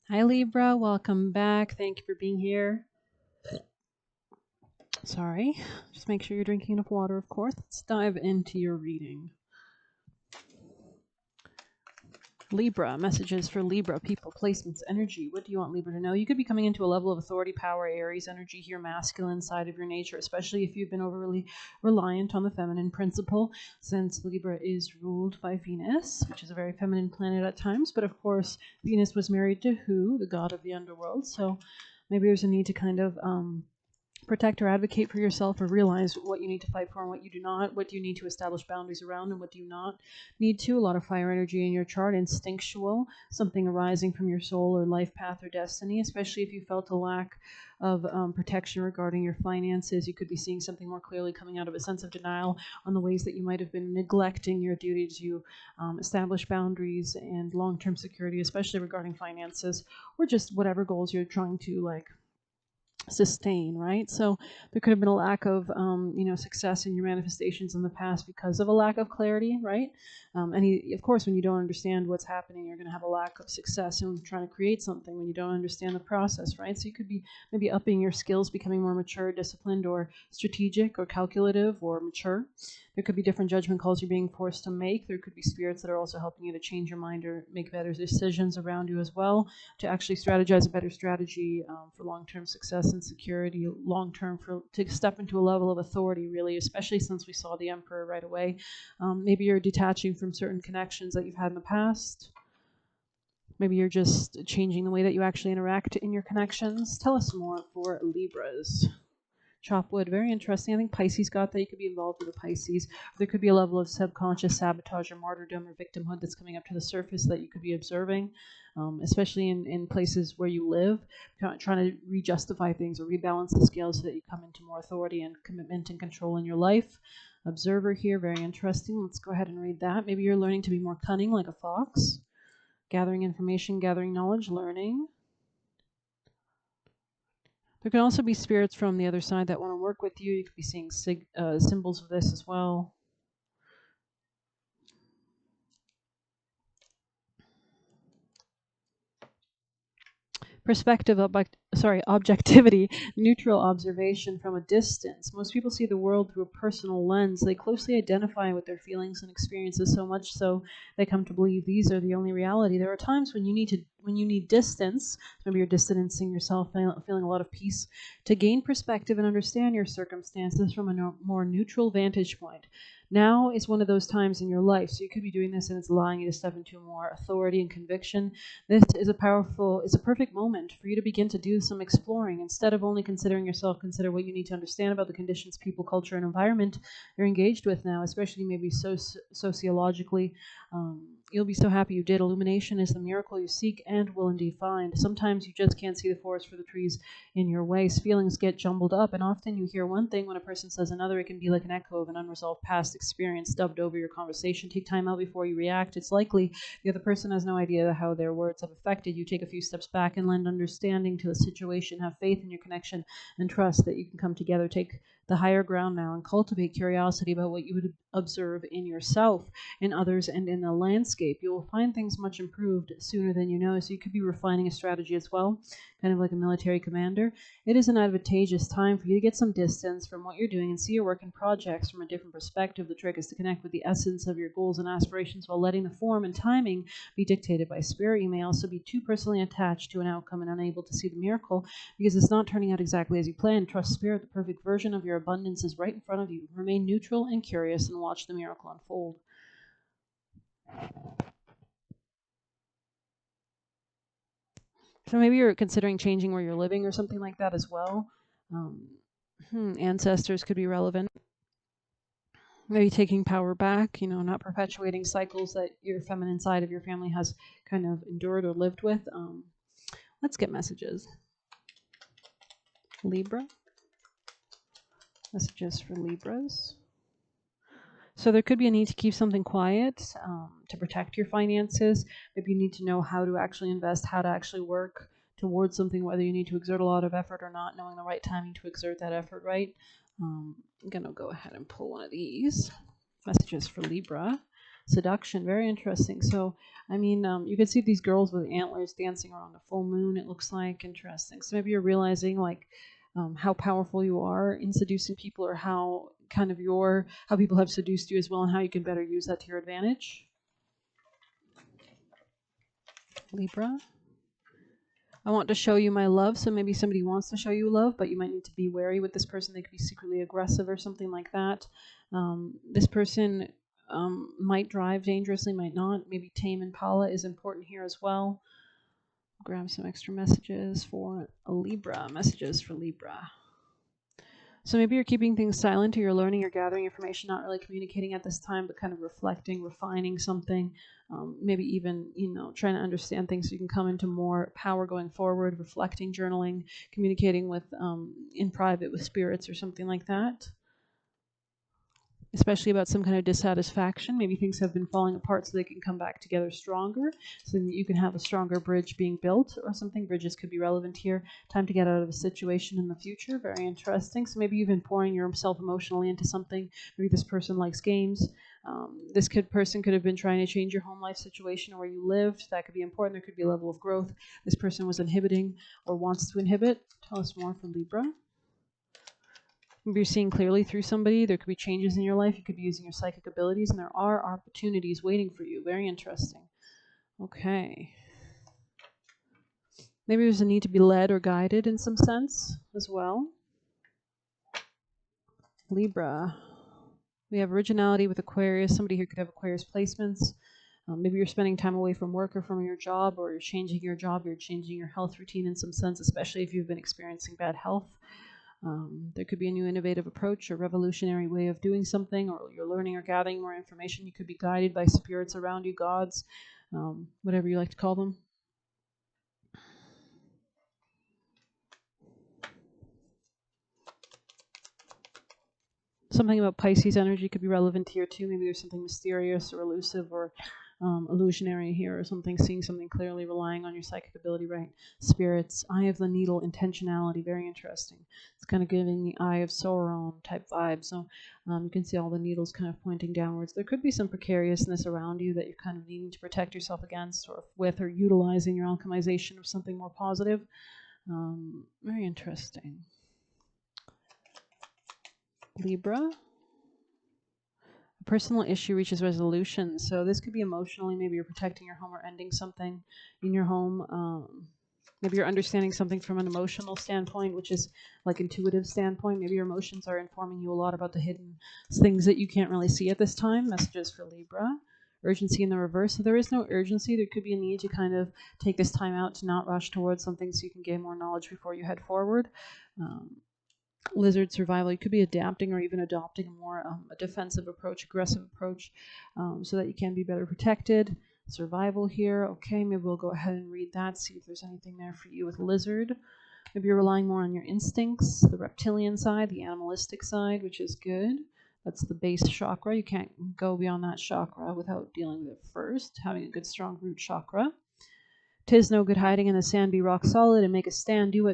Hi Libra, welcome back. Thank you for being here. Sorry, just make sure you're drinking enough water, of course. Let's dive into your reading. Libra, messages for Libra, people, placements, energy. What do you want Libra to know? You could be coming into a level of authority, power, Aries energy here, masculine side of your nature, especially if you've been overly reliant on the feminine principle, since Libra is ruled by Venus, which is a very feminine planet at times. But of course, Venus was married to who? The god of the underworld. So maybe there's a need to kind of protect or advocate for yourself, or realize what you need to fight for and what you do not, what do you need to establish boundaries around and what do you not need to. A lot of fire energy in your chart, instinctual, something arising from your soul or life path or destiny, especially if you felt a lack of protection regarding your finances. You could be seeing something more clearly coming out of a sense of denial on the ways that you might have been neglecting your duty to establish boundaries and long-term security, especially regarding finances, or just whatever goals you're trying to sustain, right? So there could have been a lack of success in your manifestations in the past because of a lack of clarity, right? Of course, when you don't understand what's happening, you're going to have a lack of success in trying to create something when you don't understand the process, right? So you could be maybe upping your skills, becoming more mature, disciplined, or strategic, or calculative, or mature. There could be different judgment calls you're being forced to make. There could be spirits that are also helping you to change your mind or make better decisions around you as well, to actually strategize a better strategy for long-term success and security, long-term, for to step into a level of authority, really, especially since we saw the Emperor right away. Maybe you're detaching from certain connections that you've had in the past. Maybe you're just changing the way that you actually interact in your connections. Tell us more for Libras. Chop wood, very interesting. I think Pisces got that. You could be involved with a Pisces. There could be a level of subconscious sabotage or martyrdom or victimhood that's coming up to the surface that you could be observing, especially in places where you live, trying to re-justify things or rebalance the scales so that you come into more authority and commitment and control in your life. Observer here, very interesting. Let's go ahead and read that. Maybe you're learning to be more cunning like a fox, gathering information, gathering knowledge, learning. There can also be spirits from the other side that want to work with you. You could be seeing symbols of this as well. Perspective, objectivity, neutral observation from a distance. Most people see the world through a personal lens. They closely identify with their feelings and experiences, so much so they come to believe these are the only reality. There are times when you need distance. Maybe you're distancing yourself, feeling a lot of peace, to gain perspective and understand your circumstances from a more neutral vantage point. Now is one of those times in your life. So you could be doing this and it's allowing you to step into more authority and conviction. This is a perfect moment for you to begin to do some exploring. Instead of only considering yourself, consider what you need to understand about the conditions, people, culture, and environment you're engaged with now, especially maybe sociologically. You'll be so happy you did. Illumination is the miracle you seek and will indeed find. Sometimes you just can't see the forest for the trees in your way. Feelings get jumbled up, and often you hear one thing when a person says another. It can be like an echo of an unresolved past experience dubbed over your conversation. Take time out before you react. It's likely the other person has no idea how their words have affected you. Take a few steps back and lend understanding to the situation. Have faith in your connection and trust that you can come together. Take the higher ground now and cultivate curiosity about what you would observe in yourself, in others, and in the landscape. You will find things much improved sooner than you know. So you could be refining a strategy as well, kind of like a military commander. It is an advantageous time for you to get some distance from what you're doing and see your work and projects from a different perspective. The trick is to connect with the essence of your goals and aspirations while letting the form and timing be dictated by spirit. You may also be too personally attached to an outcome and unable to see the miracle because it's not turning out exactly as you planned. Trust spirit. The perfect version of your abundance is right in front of you. Remain neutral and curious and watch the miracle unfold. So maybe you're considering changing where you're living or something like that as well. Ancestors could be relevant. Maybe taking power back, not perpetuating cycles that your feminine side of your family has kind of endured or lived with. Let's get messages. Libra. Messages for Libras. So there could be a need to keep something quiet to protect your finances. Maybe you need to know how to actually invest, how to actually work towards something, whether you need to exert a lot of effort or not, knowing the right timing to exert that effort, right? I'm going to go ahead and pull one of these. Messages for Libra. seduction. Very interesting. So, I mean, you could see these girls with antlers dancing around a full moon, it looks like. Interesting. So maybe you're realizing, like, how powerful you are in seducing people, or how kind of how people have seduced you as well, and how you can better use that to your advantage. Libra. I want to show you my love. So maybe somebody wants to show you love, but you might need to be wary with this person. They could be secretly aggressive or something like that. This person might drive dangerously, might not. Maybe tame Impala is important here as well. Grab some extra messages for a Libra. Messages for Libra. So maybe you're keeping things silent, or you're learning, you're gathering information, not really communicating at this time, but kind of reflecting, refining something, maybe even, trying to understand things so you can come into more power going forward, reflecting, journaling, communicating with, in private with spirits or something like that. Especially about some kind of dissatisfaction. Maybe things have been falling apart so they can come back together stronger, so that you can have a stronger bridge being built or something. Bridges could be relevant here. Time to get out of a situation in the future. Very interesting. So maybe you've been pouring yourself emotionally into something. Maybe this person likes games. This person could have been trying to change your home life situation or where you lived. That could be important. There could be a level of growth. This person was inhibiting or wants to inhibit. Tell us more from Libra. Maybe you're seeing clearly through somebody. There could be changes in your life. You could be using your psychic abilities, and there are opportunities waiting for you. Very interesting. Okay. Maybe there's a need to be led or guided in some sense as well. Libra. We have originality with Aquarius. Somebody here could have Aquarius placements. Maybe you're spending time away from work or from your job, or you're changing your job, you're changing your health routine in some sense, especially if you've been experiencing bad health. There could be a new innovative approach or revolutionary way of doing something, or you're learning or gathering more information. You could be guided by spirits around you, gods, whatever you like to call them. Something about Pisces energy could be relevant here too. Maybe there's something mysterious or elusive or illusionary here, or something, seeing something clearly, relying on your psychic ability, right? Spirits, Eye of the Needle, intentionality, very interesting. It's kind of giving the Eye of Sauron type vibe. So you can see all the needles kind of pointing downwards. There could be some precariousness around you that you're kind of needing to protect yourself against, or with, or utilizing your alchemization of something more positive. Very interesting. Libra. Personal issue reaches resolution. So this could be emotionally. Maybe you're protecting your home or ending something in your home. Maybe you're understanding something from an emotional standpoint, which is like intuitive standpoint. Maybe your emotions are informing you a lot about the hidden things that you can't really see at this time. Messages for Libra. Urgency in the reverse. So there is no urgency. There could be a need to kind of take this time out to not rush towards something so you can gain more knowledge before you head forward. Lizard survival, you could be adapting or even adopting a more a defensive approach, aggressive approach, so that you can be better protected. Survival here. Okay, maybe we'll go ahead and read that, see if there's anything there for you with lizard. Maybe you're relying more on your instincts, the reptilian side, the animalistic side, which is good. That's the base chakra. You can't go beyond that chakra without dealing with it first, having a good strong root chakra. 'Tis no good hiding in the sand, be rock solid and make a stand. Do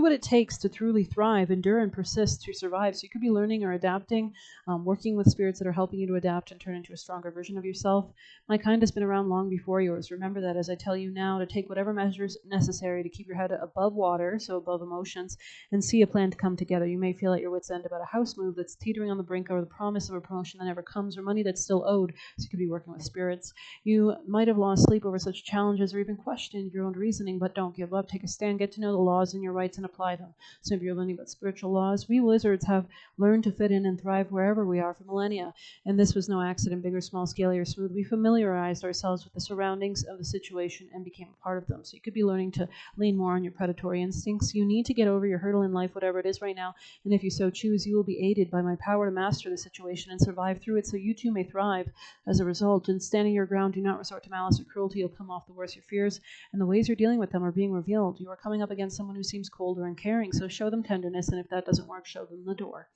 what it takes to truly thrive, endure and persist to survive. So you could be learning or adapting, working with spirits that are helping you to adapt and turn into a stronger version of yourself. My kind has been around long before yours. Remember that as I tell you now, to take whatever measures necessary to keep your head above water, so above emotions, and see a plan to come together. You may feel at your wit's end about a house move that's teetering on the brink, or the promise of a promotion that never comes, or money that's still owed. So you could be working with spirits. You might have lost sleep over such challenges, or even question your own reasoning, but don't give up. Take a stand, get to know the laws and your rights, and apply them. So if you're learning about spiritual laws, we lizards have learned to fit in and thrive wherever we are for millennia, and this was no accident, big or small, scaly or smooth. We familiarized ourselves with the surroundings of the situation and became a part of them. So you could be learning to lean more on your predatory instincts. You need to get over your hurdle in life, whatever it is right now, and if you so choose, you will be aided by my power to master the situation and survive through it, so you too may thrive as a result. In standing your ground, do not resort to malice or cruelty. You'll come off the worst. Your fears and the ways you're dealing with them are being revealed. You are coming up against someone who seems cold or uncaring, so show them tenderness, and if that doesn't work, show them the door.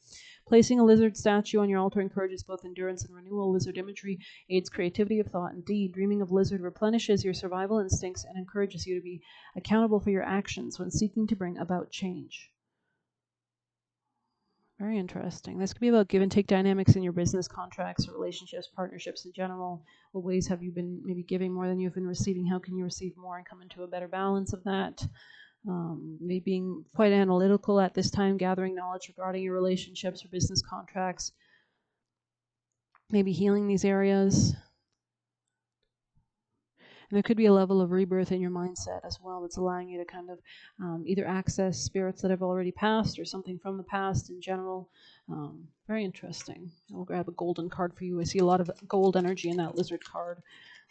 Placing a lizard statue on your altar encourages both endurance and renewal. Lizard imagery aids creativity of thought and deed. Dreaming of lizard replenishes your survival instincts and encourages you to be accountable for your actions when seeking to bring about change. Very interesting. This could be about give and take dynamics in your business contracts or relationships, partnerships in general. What ways have you been maybe giving more than you've been receiving? How can you receive more and come into a better balance of that? Maybe being quite analytical at this time, gathering knowledge regarding your relationships or business contracts. Maybe healing these areas. And there could be a level of rebirth in your mindset as well that's allowing you to kind of either access spirits that have already passed or something from the past in general. Very interesting. I'll grab a golden card for you. I see a lot of gold energy in that lizard card.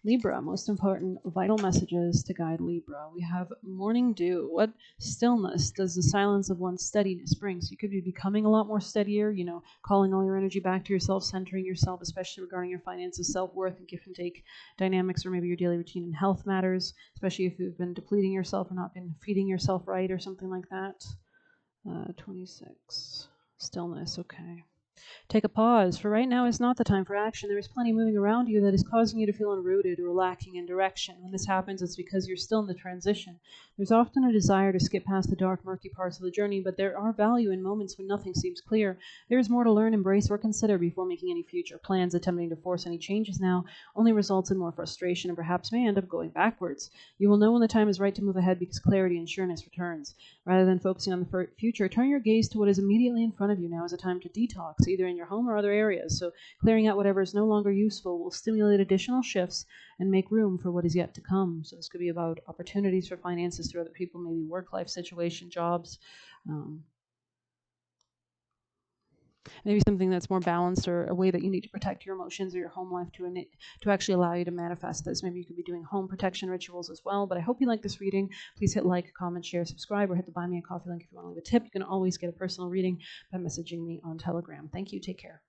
Libra, most important vital messages to guide Libra. We have morning dew. What stillness does the silence of one's steadiness bring? So you could be becoming a lot more steadier, calling all your energy back to yourself, centering yourself, especially regarding your finances, self-worth, and give and take dynamics, or maybe your daily routine and health matters, especially if you've been depleting yourself or not been feeding yourself right or something like that. 26. Stillness, okay. Take a pause, for right now is not the time for action. There is plenty moving around you that is causing you to feel unrooted or lacking in direction. When this happens, it's because you're still in the transition. There's often a desire to skip past the dark, murky parts of the journey, but there are value in moments when nothing seems clear. There is more to learn, embrace, or consider before making any future plans. Attempting to force any changes now only results in more frustration and perhaps may end up going backwards. You will know when the time is right to move ahead because clarity and sureness returns. Rather than focusing on the future, turn your gaze to what is immediately in front of you. Now is a time to detox, either in your home or other areas. So clearing out whatever is no longer useful will stimulate additional shifts and make room for what is yet to come. So this could be about opportunities for finances through other people, maybe work-life situation, jobs, maybe something that's more balanced, or a way that you need to protect your emotions or your home life to actually allow you to manifest this. Maybe you could be doing home protection rituals as well. But I hope you like this reading. Please hit like, comment, share, subscribe, or hit the Buy Me a Coffee link if you want to leave a tip. You can always get a personal reading by messaging me on Telegram. Thank you. Take care.